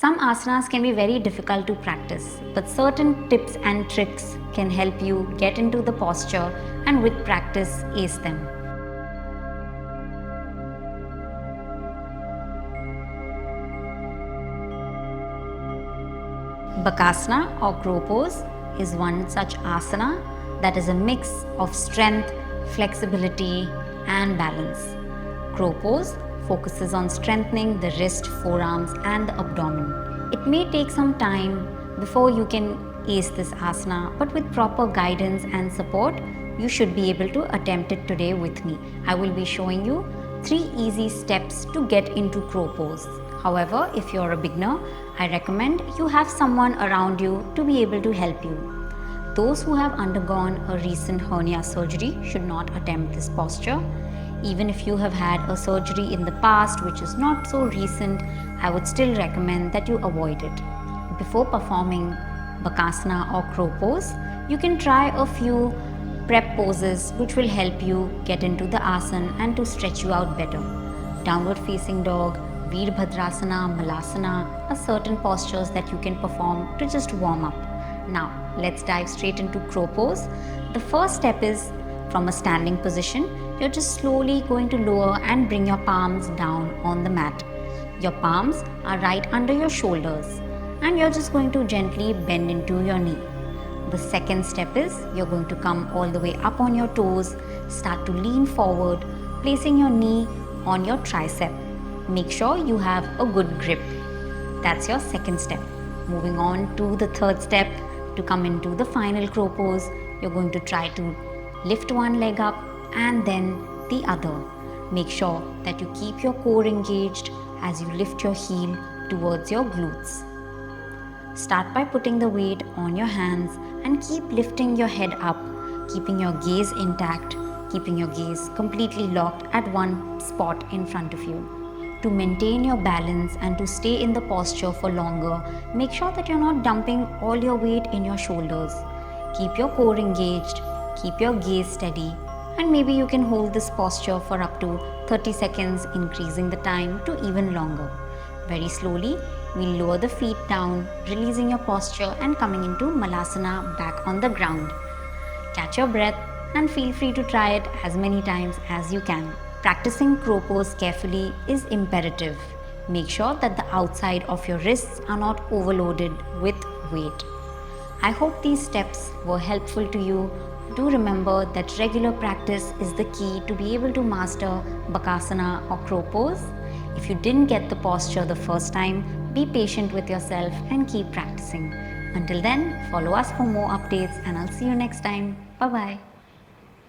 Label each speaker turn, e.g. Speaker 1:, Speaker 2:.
Speaker 1: Some asanas can be very difficult to practice, but certain tips and tricks can help you get into the posture and with practice ace them. Kakasana or crow pose is one such asana that is a mix of strength, flexibility and balance. Crow pose focuses on strengthening the wrist, forearms and the abdomen. It may take some time before you can ace this asana, but with proper guidance and support, you should be able to attempt it today with me. I will be showing you 3 easy steps to get into crow pose. However, if you're a beginner, I recommend you have someone around you to be able to help you. Those who have undergone a recent hernia surgery should not attempt this posture. Even if you have had a surgery in the past which is not so recent, I would still recommend that you avoid it. Before performing Kakasana or crow pose, you can try a few prep poses which will help you get into the asana and to stretch you out better. Downward facing dog, Veerbhadrasana, Malasana are certain postures that you can perform to just warm up. Now, let's dive straight into crow pose. The first step is from a standing position. You're just slowly going to lower and bring your palms down on the mat. Your palms are right under your shoulders and you're just going to gently bend into your knee. The second step is you're going to come all the way up on your toes, start to lean forward, placing your knee on your tricep. Make sure you have a good grip. That's your second step. Moving on to the third step, to come into the final crow pose, you're going to try to lift one leg up and then the other. Make sure that you keep your core engaged as you lift your heel towards your glutes. Start by putting the weight on your hands and keep lifting your head up, keeping your gaze intact, keeping your gaze completely locked at one spot in front of you. To maintain your balance and to stay in the posture for longer, make sure that you're not dumping all your weight in your shoulders. Keep your core engaged, keep your gaze steady, and maybe you can hold this posture for up to 30 seconds, increasing the time to even longer. Very slowly, we'll lower the feet down, releasing your posture and coming into Malasana back on the ground. Catch your breath and feel free to try it as many times as you can. Practicing crow pose carefully is imperative. Make sure that the outside of your wrists are not overloaded with weight. I hope these steps were helpful to you. Do remember that regular practice is the key to be able to master Kakasana or crow pose. If you didn't get the posture the first time, be patient with yourself and keep practicing. Until then, follow us for more updates and I'll see you next time. Bye-bye.